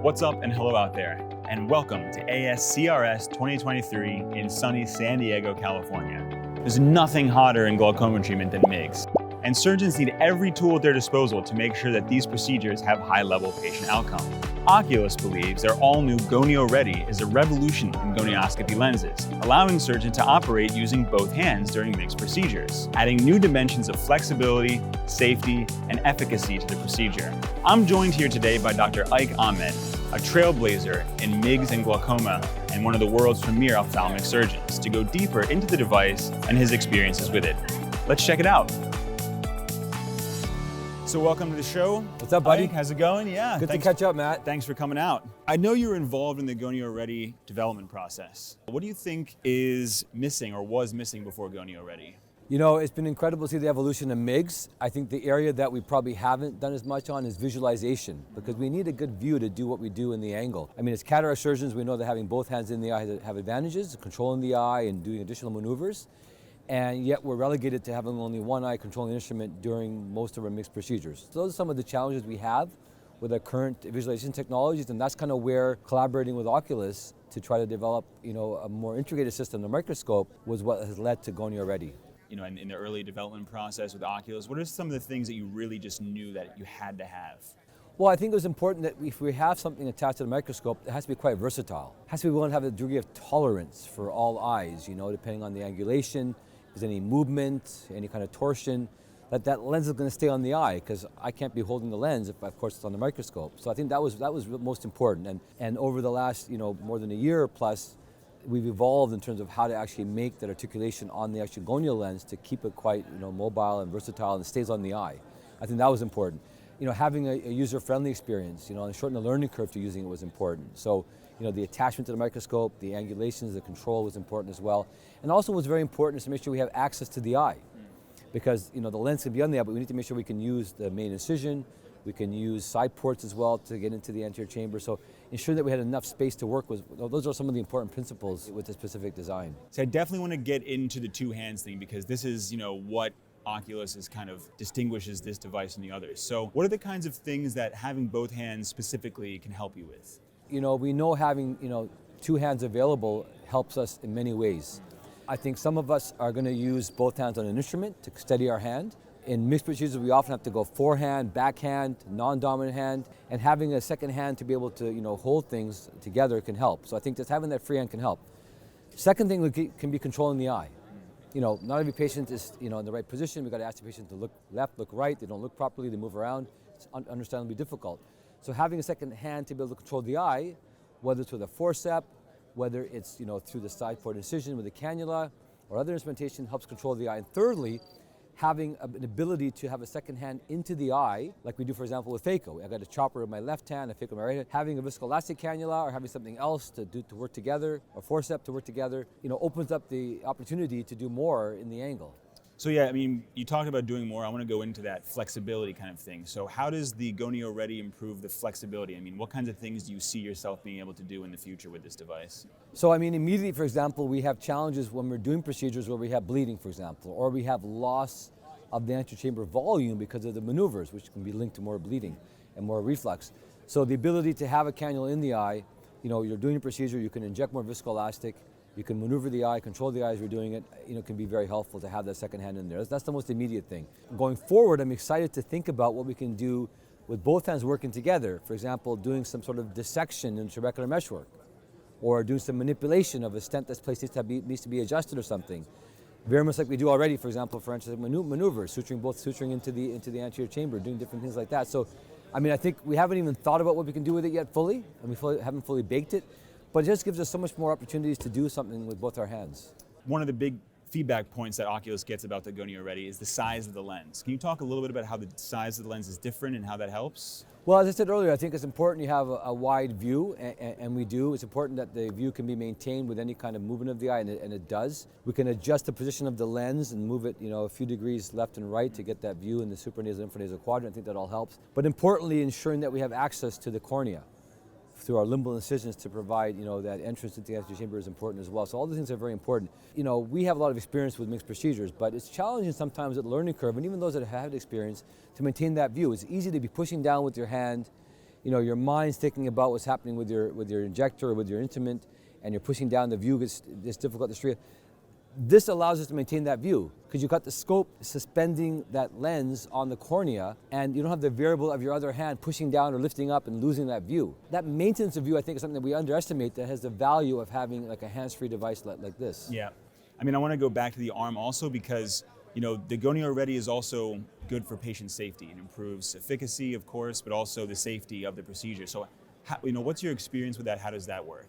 What's up and hello out there, and welcome to ASCRS 2023 in sunny San Diego, California. There's nothing hotter in glaucoma treatment than MIGS, and surgeons need every tool at their disposal to make sure that these procedures have high-level patient outcome. Oculus believes their all-new Gonio Ready is a revolution in gonioscopy lenses, allowing surgeons to operate using both hands during MIGS procedures, adding new dimensions of flexibility, safety, and efficacy to the procedure. I'm joined here today by Dr. Ike Ahmed, a trailblazer in MIGS and glaucoma and one of the world's premier ophthalmic surgeons, to go deeper into the device and his experiences with it. Let's check it out. So welcome to the show. What's up, buddy? Ike, how's it going? Yeah. Good to catch up, Matt. Thanks for coming out. I know you're involved in the Gonio Ready development process. What do you think is missing or was missing before Gonio Ready? You know, it's been incredible to see the evolution of MIGS. I think the area that we probably haven't done as much on is visualization, because we need a good view to do what we do in the angle. I mean, as cataract surgeons, we know that having both hands in the eye have advantages, controlling the eye and doing additional maneuvers. And yet we're relegated to having only one eye controlling the instrument during most of our MIGS procedures. So those are some of the challenges we have with our current visualization technologies, and that's kind of where collaborating with Oculus to try to develop, a more integrated system, the microscope, was what has led to Gonio Ready. In the early development process with Oculus, what are some of the things that you really just knew that you had to have? Well, I think it was important that if we have something attached to the microscope, it has to be quite versatile. It has to be willing to have a degree of tolerance for all eyes, depending on the angulation, if there's any movement, any kind of torsion, that lens is going to stay on the eye, because I can't be holding the lens if, of course, it's on the microscope. So I think that was most important. And over the last, more than a year plus, we've evolved in terms of how to actually make that articulation on the actual gonio lens to keep it quite, mobile and versatile, and it stays on the eye. I think that was important. Having a user-friendly experience, and shorten the learning curve to using it was important. So, the attachment to the microscope, the angulations, the control was important as well. And also what's very important is to make sure we have access to the eye. Because, the lens can be on the eye, but we need to make sure we can use the main incision, we can use side ports as well to get into the anterior chamber. So ensuring that we had enough space to work with, those are some of the important principles with the specific design. So I definitely want to get into the two hands thing, because this is, what Oculus is kind of distinguishes this device from the others. So what are the kinds of things that having both hands specifically can help you with? We know having, two hands available helps us in many ways. I think some of us are going to use both hands on an instrument to steady our hand. In mixed procedures, we often have to go forehand, backhand, non-dominant hand, and having a second hand to be able to, hold things together can help. So I think just having that free hand can help. Second thing can be controlling the eye. Not every patient is, in the right position. We've got to ask the patient to look left, look right. They don't look properly, they move around. It's understandably difficult. So having a second hand to be able to control the eye, whether it's with a forceps, whether it's, through the side port incision with a cannula or other instrumentation, helps control the eye. And thirdly, having an ability to have a second hand into the eye, like we do, for example, with phaco. I got a chopper with my left hand, a phaco with my right hand. Having a viscoelastic cannula or having something else to work together, or forceps to work together, opens up the opportunity to do more in the angle. So yeah, you talked about doing more. I want to go into that flexibility kind of thing. So how does the Gonio Ready improve the flexibility? What kinds of things do you see yourself being able to do in the future with this device? So immediately, for example, we have challenges when we're doing procedures where we have bleeding, for example, or we have loss of the anterior chamber volume because of the maneuvers, which can be linked to more bleeding and more reflux. So the ability to have a cannula in the eye, you're doing a procedure, you can inject more viscoelastic, you can maneuver the eye, control the eye as you're doing it, can be very helpful to have that second hand in there. That's the most immediate thing. Going forward, I'm excited to think about what we can do with both hands working together. For example, doing some sort of dissection in trabecular meshwork, or doing some manipulation of a stent that's placed needs to be adjusted or something. Very much like we do already, for example, for maneuvers, suturing into the anterior chamber, doing different things like that. So, I think we haven't even thought about what we can do with it yet fully, and we haven't fully baked it. But it just gives us so much more opportunities to do something with both our hands. One of the big feedback points that Oculus gets about the Gonio Ready is the size of the lens. Can you talk a little bit about how the size of the lens is different and how that helps? Well, as I said earlier, I think it's important you have a wide view, and we do. It's important that the view can be maintained with any kind of movement of the eye, and it does. We can adjust the position of the lens and move it, a few degrees left and right to get that view in the supranasal infranasal quadrant. I think that all helps. But importantly, ensuring that we have access to the cornea through our limbal incisions to provide, that entrance into the anterior chamber is important as well. So all these things are very important. We have a lot of experience with mixed procedures, but it's challenging sometimes at the learning curve, and even those that have had experience, to maintain that view. It's easy to be pushing down with your hand your mind's thinking about what's happening with your injector or with your instrument, and you're pushing down, the view gets difficult to straight. This allows us to maintain that view because you've got the scope suspending that lens on the cornea, and you don't have the variable of your other hand pushing down or lifting up and losing that view. That maintenance of view, I think, is something that we underestimate that has the value of having like a hands-free device like this. Yeah. I mean, I want to go back to the arm also because, the Gonio Ready is also good for patient safety. It improves efficacy, of course, but also the safety of the procedure. So, what's your experience with that? How does that work?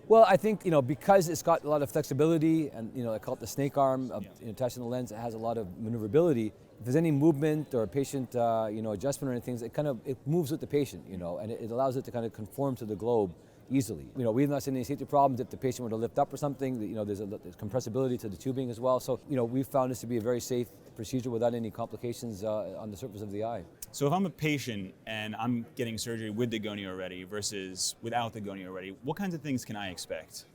Well, I think, because it's got a lot of flexibility and, I call it the snake arm attached to the lens, it has a lot of maneuverability. If there's any movement or patient, adjustment or anything, it moves with the patient, and it allows it to kind of conform to the globe easily. We've not seen any safety problems if the patient were to lift up or something. There's compressibility to the tubing as well. So, we've found this to be a very safe procedure without any complications on the surface of the eye. So if I'm a patient and I'm getting surgery with the Gonio Ready versus without the Gonio Ready, what kinds of things can I expect?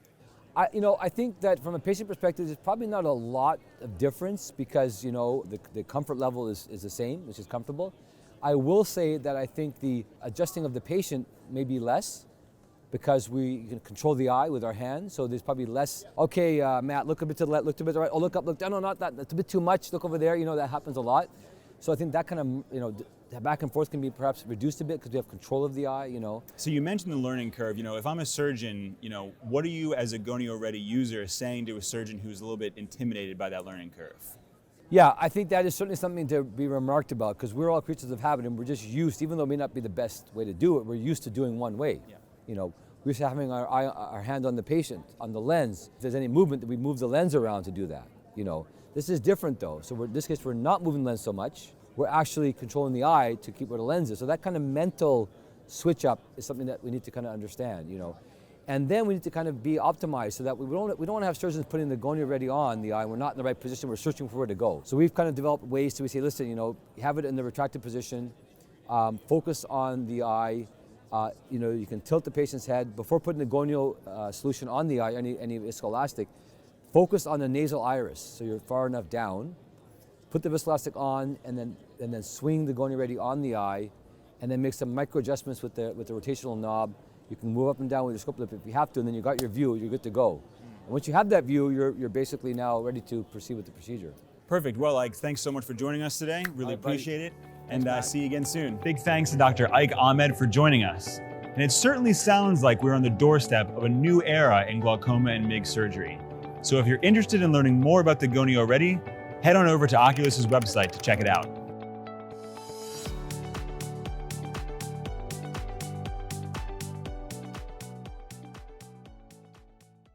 I think that from a patient perspective, there's probably not a lot of difference because, the comfort level is the same, which is comfortable. I will say that I think the adjusting of the patient may be less because we can control the eye with our hands, so there's probably less, okay, Matt, look a bit to the left, look a bit to the right, oh, look up, look down, no, not that, that's a bit too much, look over there, that happens a lot. So I think that kind of, the back and forth can be perhaps reduced a bit because we have control of the eye, So you mentioned the learning curve. If I'm a surgeon, what are you as a Gonio Ready user saying to a surgeon who's a little bit intimidated by that learning curve? Yeah, I think that is certainly something to be remarked about because we're all creatures of habit and we're just used, even though it may not be the best way to do it, we're used to doing one way. Yeah. We're used to having our hand on the patient, on the lens. If there's any movement, we move the lens around to do that. This is different though. So in this case, we're not moving the lens so much. We're actually controlling the eye to keep where the lens is. So that kind of mental switch up is something that we need to kind of understand, And then we need to kind of be optimized so that we don't want to have surgeons putting the Gonio Ready on the eye. We're not in the right position. We're searching for where to go. So we've kind of developed ways to say, listen, have it in the retracted position, focus on the eye. You can tilt the patient's head before putting the Gonio solution on the eye, any viscoelastic. Focus on the nasal iris, so you're far enough down. Put the viscoelastic on, and then swing the Gonio Ready on the eye, and then make some micro adjustments with the rotational knob. You can move up and down with your scope if you have to, and then you got your view. You're good to go. And once you have that view, you're basically now ready to proceed with the procedure. Perfect. Well, Ike, thanks so much for joining us today. Really appreciate it. And Thanks, see you again soon. Big thanks to Dr. Ike Ahmed for joining us. And it certainly sounds like we're on the doorstep of a new era in glaucoma and MIGS surgery. So if you're interested in learning more about the Gonio Ready, head on over to Oculus's website to check it out.